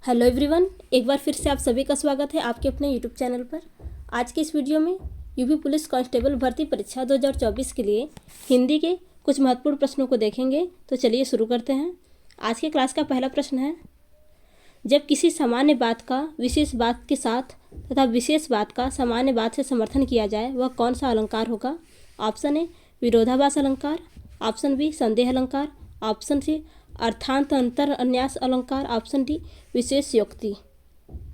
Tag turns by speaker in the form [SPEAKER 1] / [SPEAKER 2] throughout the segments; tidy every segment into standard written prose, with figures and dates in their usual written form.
[SPEAKER 1] Hello everyone, एक बार फिर से आप सभी का स्वागत है आपके अपने यूट्यूब चैनल पर। आज के इस वीडियो में यूपी पुलिस कांस्टेबल भर्ती परीक्षा 2024 के लिए हिंदी के कुछ महत्वपूर्ण प्रश्नों को देखेंगे। तो चलिए शुरू करते हैं। आज के क्लास का पहला प्रश्न है, जब किसी सामान्य बात का विशेष बात के साथ तथा विशेष बात का सामान्य बात से समर्थन किया जाए वह कौन सा अलंकार होगा? ऑप्शन ए विरोधाभास अलंकार, ऑप्शन बी संदेह अलंकार, ऑप्शन सी अर्थांत अंतर अन्यास अलंकार, ऑप्शन डी विशेष युक्ति।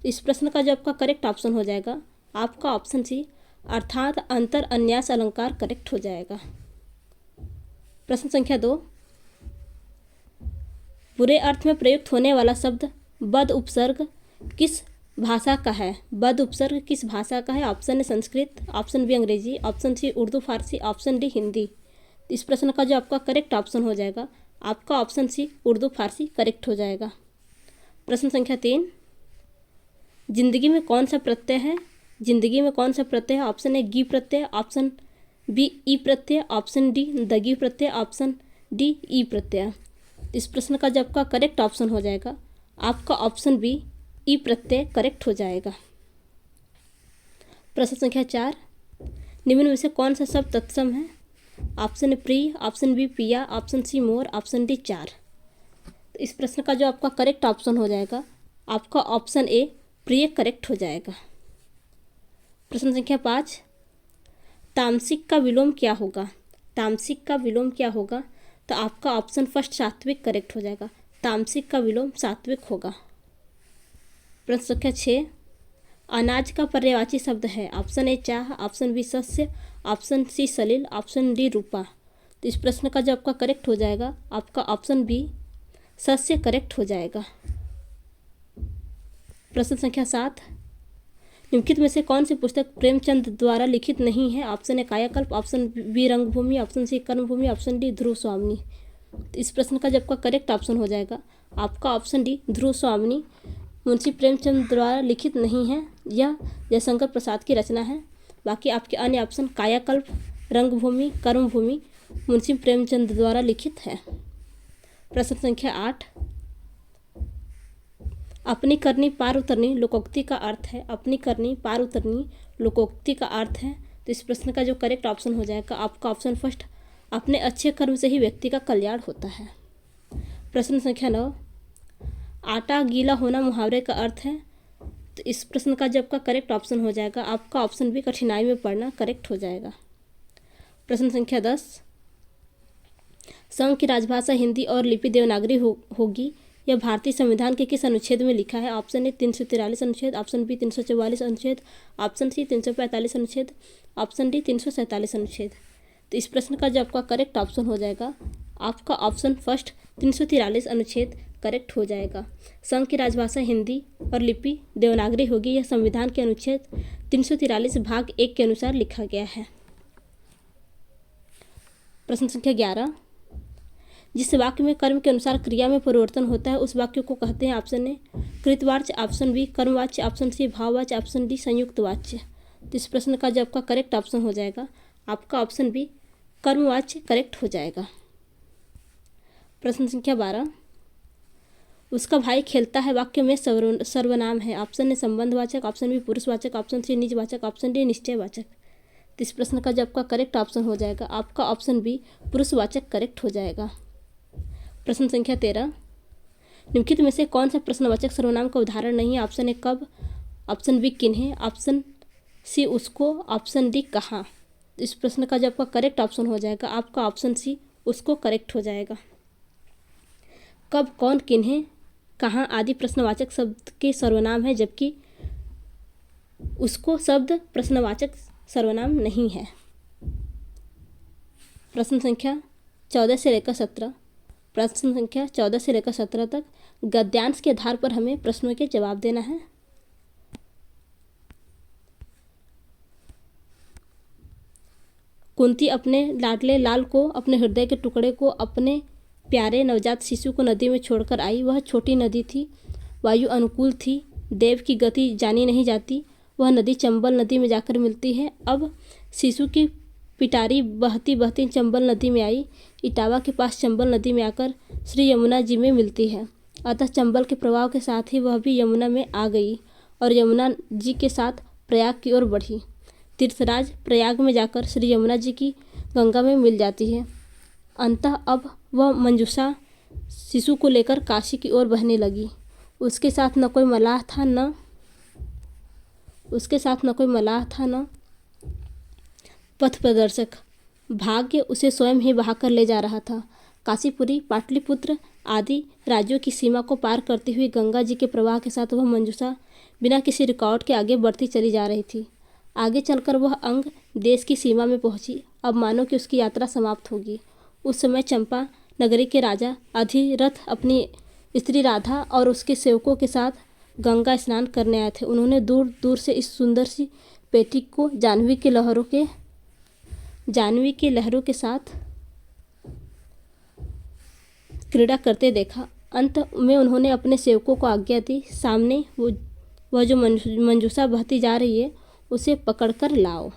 [SPEAKER 1] इस प्रश्न का जो आपका करेक्ट ऑप्शन हो जाएगा आपका ऑप्शन सी अर्थात अंतर अन्यास अलंकार करेक्ट हो जाएगा। प्रश्न संख्या 2, बुरे अर्थ में प्रयुक्त होने वाला शब्द बद उपसर्ग किस भाषा का है? बद उपसर्ग किस भाषा का है? Option A Sanskrit, option B Angrezi, option C Urdu Farsi, option D Hindi. इस प्रश्न का जो आपका करेक्ट ऑप्शन हो जाएगा आपका ऑप्शन सी उर्दू फारसी करेक्ट हो जाएगा। प्रश्न संख्या 3, जिंदगी में कौन सा प्रत्यय है? जिंदगी में कौन सा प्रत्यय है? ऑप्शन ए गी प्रत्यय, ऑप्शन बी ई प्रत्यय, ऑप्शन डी दगी प्रत्यय, ऑप्शन डी ई प्रत्यय। इस प्रश्न का जो आपका करेक्ट ऑप्शन हो जाएगा आपका ऑप्शन बी ई प्रत्यय करेक्ट हो जाएगा। प्रश्न संख्या 4, निम्न में से कौन सा शब्द तत्सम है? ऑप्शन ए प्रिय, ऑप्शन बी पिया, ऑप्शन सी मोर, ऑप्शन डी चार। तो इस प्रश्न का जो आपका करेक्ट ऑप्शन हो जाएगा आपका ऑप्शन ए प्रिय करेक्ट हो जाएगा। प्रश्न संख्या 5, तामसिक का विलोम क्या होगा? तामसिक का विलोम क्या होगा? तो आपका ऑप्शन फर्स्ट सात्विक करेक्ट हो जाएगा। तामसिक का विलोम सात्विक होगा। प्रश्न संख्या 6, अनाज का पर्यायवाची शब्द है? ऑप्शन ए चाह, ऑप्शन बी सस्य, ऑप्शन सी सलील, ऑप्शन डी रूपा। तो इस प्रश्न का जो आपका करेक्ट हो जाएगा आपका ऑप्शन बी सस्य करेक्ट हो जाएगा। प्रश्न संख्या 7, निम्नलिखित में से कौन सी पुस्तक प्रेमचंद द्वारा लिखित नहीं है? ऑप्शन ए कायाकल्प, ऑप्शन बी रंगभूमि, ऑप्शन सी कर्मभूमि, ऑप्शन डी ध्रुव स्वामिनी। इस प्रश्न का जो आपका करेक्ट ऑप्शन हो जाएगा आपका ऑप्शन डी ध्रुव स्वामिनी मुंशी प्रेमचंद द्वारा लिखित नहीं है, यह जयशंकर प्रसाद की रचना है। बाकी आपके अन्य ऑप्शन कायाकल्प, रंगभूमि, कर्मभूमि मुंशी प्रेमचंद द्वारा लिखित है। प्रश्न संख्या 8, अपनी करनी पार उतरनी लोकोक्ति का अर्थ है? अपनी करनी पार उतरनी लोकोक्ति का अर्थ है। तो इस प्रश्न का जो करेक्ट ऑप्शन हो जाएगा आपका ऑप्शन फर्स्ट अपने अच्छे कर्म से ही व्यक्ति का कल्याण होता है। प्रश्न संख्या 9, आटा गीला होना मुहावरे का अर्थ है? तो इस प्रश्न का जो आपका करेक्ट ऑप्शन हो जाएगा आपका ऑप्शन भी कठिनाई में पड़ना करेक्ट हो जाएगा। प्रश्न संख्या 10, संघ की राजभाषा हिंदी और लिपि देवनागरी होगी, यह भारतीय संविधान के किस अनुच्छेद में लिखा है? ऑप्शन ए 343 अनुच्छेद, ऑप्शन बी 344 अनुच्छेद, ऑप्शन सी 345 अनुच्छेद, ऑप्शन डी 347 अनुच्छेद। तो इस प्रश्न का जो आपका करेक्ट ऑप्शन हो जाएगा आपका ऑप्शन फर्स्ट 343 अनुच्छेद करेक्ट हो जाएगा। संघ की राजभाषा हिंदी और लिपि देवनागरी होगी, यह संविधान के अनुच्छेद 343 भाग 1 के अनुसार लिखा गया है। प्रश्न संख्या 11, जिस वाक्य में कर्म के अनुसार क्रिया में परिवर्तन होता है उस वाक्य को कहते हैं? ऑप्शन ए कृतवाच्य, ऑप्शन बी कर्मवाच्य, ऑप्शन सी भाववाच्य, ऑप्शन डी संयुक्त वाच्य। तो इस प्रश्न का जो आपका करेक्ट ऑप्शन हो जाएगा आपका ऑप्शन बी कर्मवाच्य करेक्ट हो जाएगा। प्रश्न संख्या 12, उसका भाई खेलता है वाक्य में सर्वनाम है? ऑप्शन ए संबंधवाचक, ऑप्शन बी पुरुषवाचक, ऑप्शन सी निजवाचक, ऑप्शन डी निश्चयवाचक। तो इस प्रश्न का जो आपका करेक्ट ऑप्शन हो जाएगा आपका ऑप्शन बी पुरुषवाचक करेक्ट हो जाएगा। प्रश्न संख्या 13, निम्नलिखित में से कौन सा प्रश्नवाचक सर्वनाम का उदाहरण नहीं है? ऑप्शन ए कब, ऑप्शन बी किन्हें, ऑप्शन सी उसको, ऑप्शन डी कहाँ। इस प्रश्न का जो आपका करेक्ट ऑप्शन हो जाएगा आपका ऑप्शन सी उसको करेक्ट हो जाएगा। कब, कौन, किन्हें, कहाँ आदि प्रश्नवाचक शब्द के सर्वनाम है, जबकि उसको शब्द प्रश्नवाचक सर्वनाम नहीं है। प्रश्न संख्या 14 से लेकर 17, प्रश्न संख्या 14 से लेकर 17 तक गद्यांश के आधार पर हमें प्रश्नों के जवाब देना है। कुंती अपने लाडले लाल को, अपने हृदय के टुकड़े को, अपने प्यारे नवजात शिशु को नदी में छोड़कर आई। वह छोटी नदी थी, वायु अनुकूल थी, देव की गति जानी नहीं जाती। वह नदी चंबल नदी में जाकर मिलती है। अब शिशु की पिटारी बहती बहती चंबल नदी में आई, इटावा के पास चंबल नदी में आकर श्री यमुना जी में मिलती है। अतः चंबल के प्रवाह के साथ ही वह भी यमुना में आ गई और यमुना जी के साथ प्रयाग की ओर बढ़ी। तीर्थराज प्रयाग में जाकर श्री यमुना जी की गंगा में मिल जाती है। अंततः अब वह मंजूषा शिशु को लेकर काशी की ओर बहने लगी। उसके साथ न कोई मलाह था न पथ प्रदर्शक। भाग्य उसे स्वयं ही बहाकर ले जा रहा था। काशीपुरी, पाटलिपुत्र आदि राज्यों की सीमा को पार करती हुई गंगा जी के प्रवाह के साथ वह मंजूषा बिना किसी रिकॉर्ड के आगे बढ़ती चली जा रही थी। आगे चलकर वह अंग देश की सीमा में पहुंची। अब मानो कि उसकी यात्रा समाप्त होगी। उस समय चंपा नगरी के राजा अधिरथ अपनी स्त्री राधा और उसके सेवकों के साथ गंगा स्नान करने आए थे। उन्होंने दूर दूर से इस सुंदर सी बेटी को जाह्नवी की लहरों के साथ क्रीड़ा करते देखा। अंत में उन्होंने अपने सेवकों को आज्ञा दी, सामने वह जो मंजूषा बहती जा रही है उसे पकड़कर लाओ।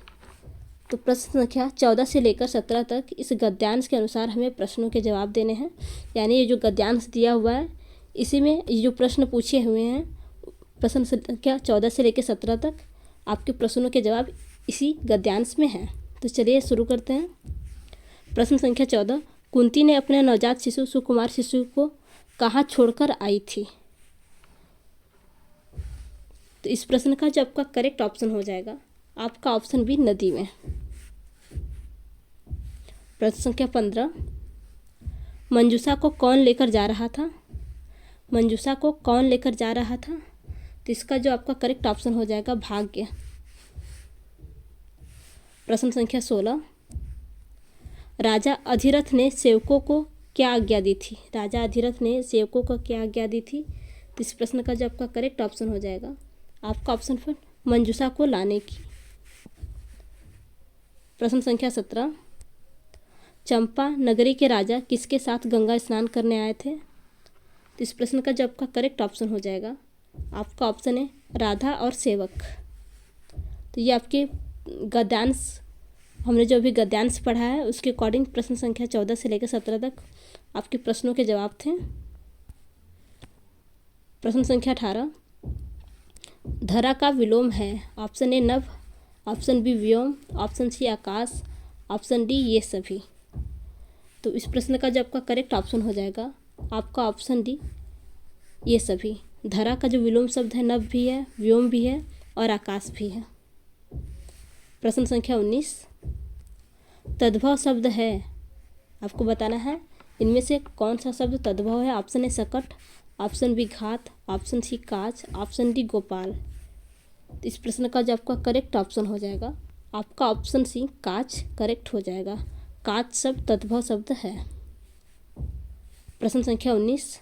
[SPEAKER 1] तो प्रश्न संख्या 14 से लेकर 17 तक इस गद्यांश के अनुसार हमें प्रश्नों के जवाब देने हैं। यानी ये जो गद्यांश दिया हुआ है इसी में ये जो प्रश्न पूछे हुए हैं, प्रश्न संख्या 14 से लेकर 17 तक आपके प्रश्नों के जवाब इसी गद्यांश में हैं। तो चलिए शुरू करते हैं। प्रश्न संख्या 14, कुंती ने अपने नवजात शिशु सुकुमार शिशु को कहाँ छोड़कर आई थी? तो इस प्रश्न का जो आपका करेक्ट ऑप्शन हो जाएगा आपका ऑप्शन बी, नदी में। प्रश्न संख्या 15, मंजूषा को कौन लेकर जा रहा था? मंजूषा को कौन लेकर जा रहा था? तो इसका जो आपका करेक्ट ऑप्शन हो जाएगा भाग्य। प्रश्न संख्या 16, राजा अधिरथ ने सेवकों को क्या आज्ञा दी थी? राजा अधिरथ ने सेवकों को क्या आज्ञा दी थी? तो इस प्रश्न का जो आपका करेक्ट ऑप्शन हो जाएगा आपका ऑप्शन फिर मंजूषा को लाने की। प्रश्न संख्या 17, चंपा नगरी के राजा किसके साथ गंगा स्नान करने आए थे? तो इस प्रश्न का जो आपका करेक्ट ऑप्शन हो जाएगा आपका ऑप्शन है राधा और सेवक। तो ये आपके गद्यांश, हमने जो अभी गद्यांश पढ़ा है उसके अकॉर्डिंग प्रश्न संख्या 14 से लेकर 17 तक आपके प्रश्नों के जवाब थे। प्रश्न संख्या 18, धरा का विलोम है? ऑप्शन ए नभ, ऑप्शन बी व्योम, ऑप्शन सी आकाश, ऑप्शन डी ये सभी। तो इस प्रश्न का जो आपका करेक्ट ऑप्शन हो जाएगा आपका ऑप्शन डी ये सभी। धरा का जो विलोम शब्द है नभ भी है, व्योम भी है और आकाश भी है। प्रश्न संख्या 19, तद्भव शब्द है, आपको बताना है इनमें से कौन सा शब्द तद्भव है। ऑप्शन ए सकट, ऑप्शन बी घात, ऑप्शन सी काज, ऑप्शन डी गोपाल। तो इस प्रश्न का जो आपका करेक्ट ऑप्शन हो जाएगा आपका ऑप्शन सी काज करेक्ट हो जाएगा। काज शब्द तद्भव शब्द है। प्रश्न संख्या 19,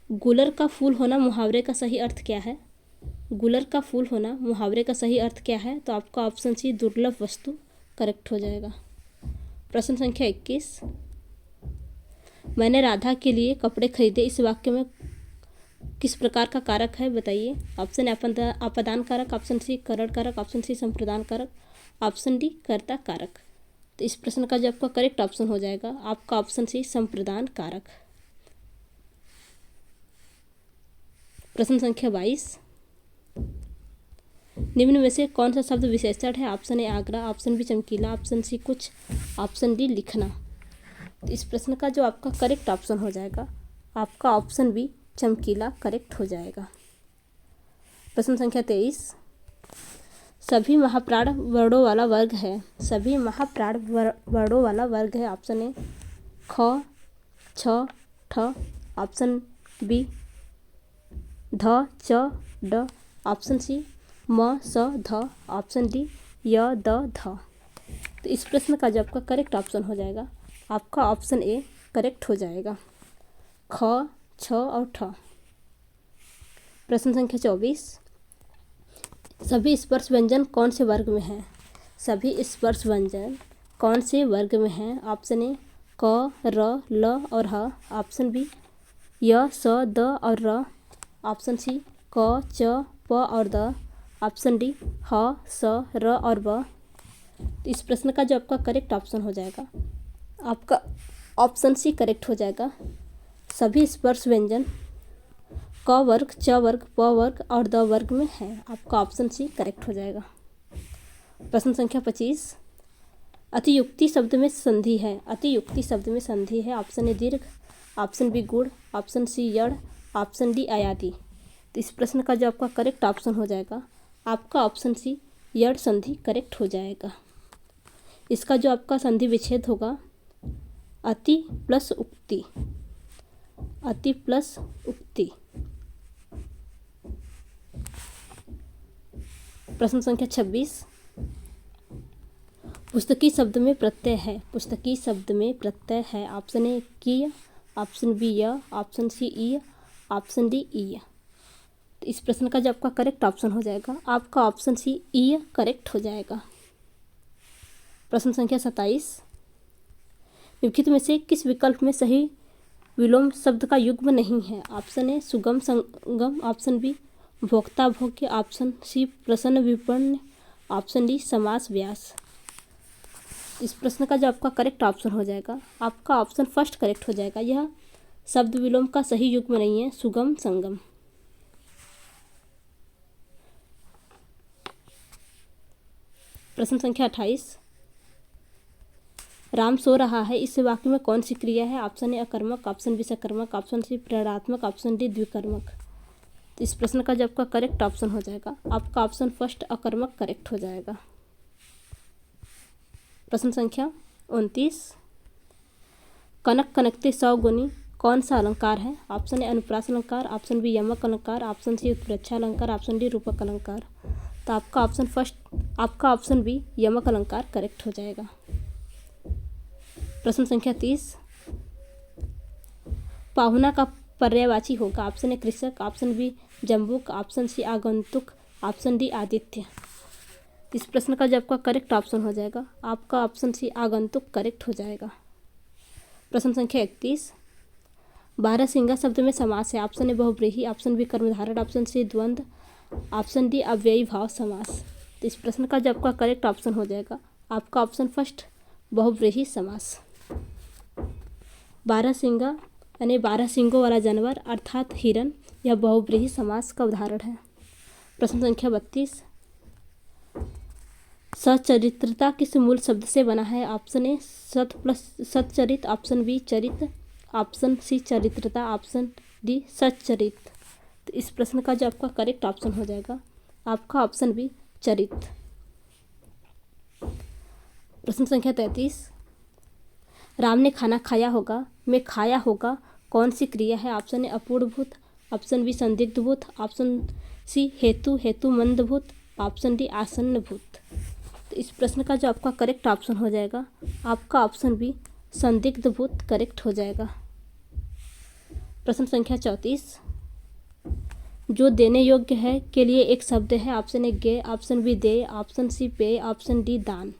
[SPEAKER 1] गुलर का फूल होना मुहावरे का सही अर्थ क्या है? गुलर का फूल होना मुहावरे का सही अर्थ क्या है? तो आपका ऑप्शन सी दुर्लभ वस्तु करेक्ट हो जाएगा। प्रश्न संख्या 21, मैंने राधा के लिए कपड़े खरीदे, इस वाक्य में किस प्रकार का कारक है बताइए। ऑप्शन अपादान कारक, ऑप्शन सी करण कारक, ऑप्शन सी संप्रदान कारक, ऑप्शन डी कर्ता कारक। तो इस प्रश्न का जो आपका करेक्ट ऑप्शन हो जाएगा आपका ऑप्शन सी संप्रदान कारक। प्रश्न संख्या 22, निम्न में से कौन सा शब्द विशेषण है? Option A Agra, option B चमकीला, ऑप्शन सी कुछ, ऑप्शन डी लिखना। तो इस प्रश्न का जो आपका करेक्ट ऑप्शन हो जाएगा आपका ऑप्शन बी चमकीला करेक्ट हो जाएगा। प्रश्न संख्या 23, सभी महाप्राण वर्णों वाला वर्ग है। सभी महाप्राण वर्णों वाला वर्ग है। ऑप्शन ए ख, छ, ठ, ऑप्शन बी ध, च, ड, ऑप्शन सी म, स, ध, ऑप्शन डी य, द, ध। तो इस प्रश्न का जो आपका करेक्ट ऑप्शन हो जाएगा आपका ऑप्शन ए करेक्ट हो जाएगा, ख, छ और ठ। प्रश्न संख्या 24, सभी स्पर्श व्यंजन कौन से वर्ग में हैं? सभी स्पर्श व्यंजन कौन से वर्ग में हैं? ऑप्शन ए क, र, ल और ह, ऑप्शन बी य, स, द और र, ऑप्शन सी क, च, प और द, ऑप्शन डी ह, स, र और ब। इस प्रश्न का जो आपका करेक्ट ऑप्शन हो जाएगा आपका ऑप्शन सी करेक्ट हो जाएगा, सभी स्पर्श व्यंजन क वर्ग, च वर्ग, प वर्ग और द वर्ग में है। आपका ऑप्शन सी करेक्ट हो जाएगा। प्रश्न संख्या 25, अतियुक्ति शब्द में संधि है। अतियुक्ति शब्द में संधि है। ऑप्शन ए दीर्घ, ऑप्शन बी गुण, ऑप्शन सी यड़, ऑप्शन डी अयादि। तो इस प्रश्न का जो आपका करेक्ट ऑप्शन हो जाएगा, आपका ऑप्शन सी यड़ संधि करेक्ट हो जाएगा। इसका जो आपका संधि विच्छेद होगा अति प्लस उक्ति, अति प्लस उक्ति। प्रश्न संख्या 26, पुस्तकी शब्द में प्रत्यय है। पुस्तकी शब्द में प्रत्यय है। ऑप्शन ए की, ऑप्शन बी य, ऑप्शन सी ई, ऑप्शन डी ई। तो इस प्रश्न का जो आपका करेक्ट ऑप्शन हो जाएगा, आपका ऑप्शन सी ई करेक्ट हो जाएगा। प्रश्न संख्या 27, निम्नलिखित में से किस विकल्प में सही विलोम शब्द का युग्म नहीं है। ऑप्शन ए सुगम संगम, ऑप्शन बी भोक्ता भोग्य, ऑप्शन सी प्रसन्न विपन्न, ऑप्शन डी समास व्यास। इस प्रश्न का जो आपका करेक्ट ऑप्शन हो जाएगा, आपका ऑप्शन फर्स्ट करेक्ट हो जाएगा। यह शब्द विलोम का सही युग्म नहीं है, सुगम संगम। प्रश्न संख्या 28, राम सो रहा है, इस वाक्य में कौन सी क्रिया है। ऑप्शन ए अकर्मक, ऑप्शन बी सकर्मक, ऑप्शन सी प्रेरणात्मक, ऑप्शन डी द्विकर्मक। तो इस प्रश्न का जो आपका करेक्ट ऑप्शन हो जाएगा, आपका ऑप्शन फर्स्ट अकर्मक करेक्ट हो जाएगा। प्रश्न संख्या 29, कनक कनकते सौगुनी कौन सा अलंकार है। ऑप्शन ए अनुप्रास अलंकार, ऑप्शन बी यमक अलंकार, ऑप्शन सी उत्प्रेक्षा अलंकार, ऑप्शन डी रूपक अलंकार। तो आपका ऑप्शन बी यमक अलंकार करेक्ट हो जाएगा। प्रश्न संख्या 30, पाहुना का पर्यायवाची होगा। ऑप्शन ए कृषक, ऑप्शन बी जम्बुक, ऑप्शन सी आगंतुक, ऑप्शन डी आदित्य। इस प्रश्न का जो आपका करेक्ट ऑप्शन हो जाएगा, आपका ऑप्शन सी आगंतुक करेक्ट हो जाएगा। प्रश्न संख्या 31, बारहसिंगा शब्द में समास है। ऑप्शन ए बहुव्रीहि, ऑप्शन बी कर्मधारय, ऑप्शन सी द्वंद्व, ऑप्शन डी अव्ययी भाव समास। तो इस प्रश्न का जो आपका करेक्ट ऑप्शन हो जाएगा, आपका ऑप्शन फर्स्ट बहुव्रीहि समास। बारहसिंगा यानी 12 सिंगों वाला जानवर अर्थात हिरन, यह बहुव्रीहि समास का उदाहरण है। प्रश्न संख्या 32, सचरित्रता किस मूल शब्द से बना है। ऑप्शन ए सत प्लस सच्चरित, ऑप्शन बी चरित, ऑप्शन सी चरित्रता, ऑप्शन डी सच्चरित। तो इस प्रश्न का जो आपका करेक्ट ऑप्शन हो जाएगा, आपका ऑप्शन बी चरित। प्रश्न संख्या 33, राम ने खाना खाया होगा में खाया होगा कौन सी क्रिया है। ऑप्शन ए अपूर्वभूत, ऑप्शन बी संदिग्धभूत, ऑप्शन सी हेतुमंदभूत, ऑप्शन डी आसन्नभूत। तो इस प्रश्न का जो आपका करेक्ट ऑप्शन हो जाएगा, आपका ऑप्शन बी संदिग्धभूत करेक्ट हो जाएगा। प्रश्न संख्या 34, जो देने योग्य है के लिए एक शब्द है। ऑप्शन ए गे, ऑप्शन बी दे, ऑप्शन सी पे, ऑप्शन डी दान।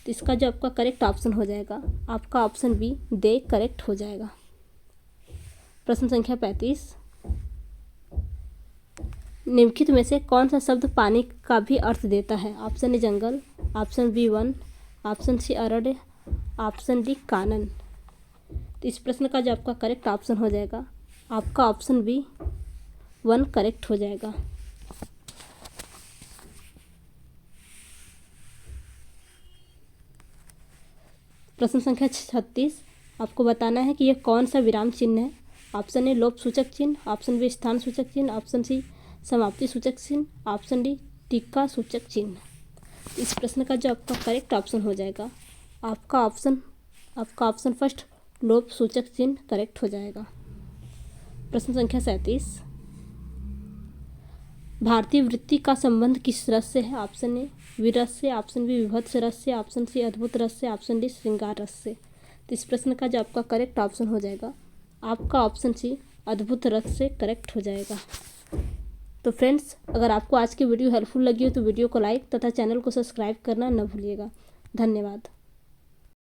[SPEAKER 1] तो इसका जो आपका करेक्ट ऑप्शन हो जाएगा, आपका ऑप्शन बी दे करेक्ट हो जाएगा। प्रश्न संख्या 35, निम्नलिखित में से कौन सा शब्द पानी का भी अर्थ देता है। ऑप्शन ए जंगल, ऑप्शन बी वन, ऑप्शन सी अरण्य, ऑप्शन डी कानन। तो इस प्रश्न का जो आपका करेक्ट ऑप्शन हो जाएगा, आपका ऑप्शन बी वन करेक्ट हो जाएगा। प्रश्न संख्या 36, आपको बताना है कि यह कौन सा विराम चिन्ह है। ऑप्शन ए लोप सूचक चिन्ह, ऑप्शन बी स्थान सूचक चिन्ह, ऑप्शन सी समाप्ति सूचक चिन्ह, ऑप्शन डी टीका सूचक चिन्ह। इस प्रश्न का जो आपका करेक्ट ऑप्शन हो जाएगा, आपका ऑप्शन फर्स्ट लोप सूचक चिन्ह करेक्ट हो जाएगा। प्रश्न संख्या 37, भारतीय वृत्ति का संबंध किस रस से है। ऑप्शन ए वीर रस से, ऑप्शन बी विभत्स रस से, ऑप्शन सी अद्भुत रस से, ऑप्शन डी श्रृंगार रस से। तो इस प्रश्न का जो आपका करेक्ट ऑप्शन हो जाएगा, आपका ऑप्शन सी अद्भुत रस से करेक्ट हो जाएगा। तो फ्रेंड्स, अगर आपको आज की वीडियो हेल्पफुल लगी हो तो वीडियो को लाइक तथा चैनल को सब्सक्राइब करना न भूलिएगा। धन्यवाद।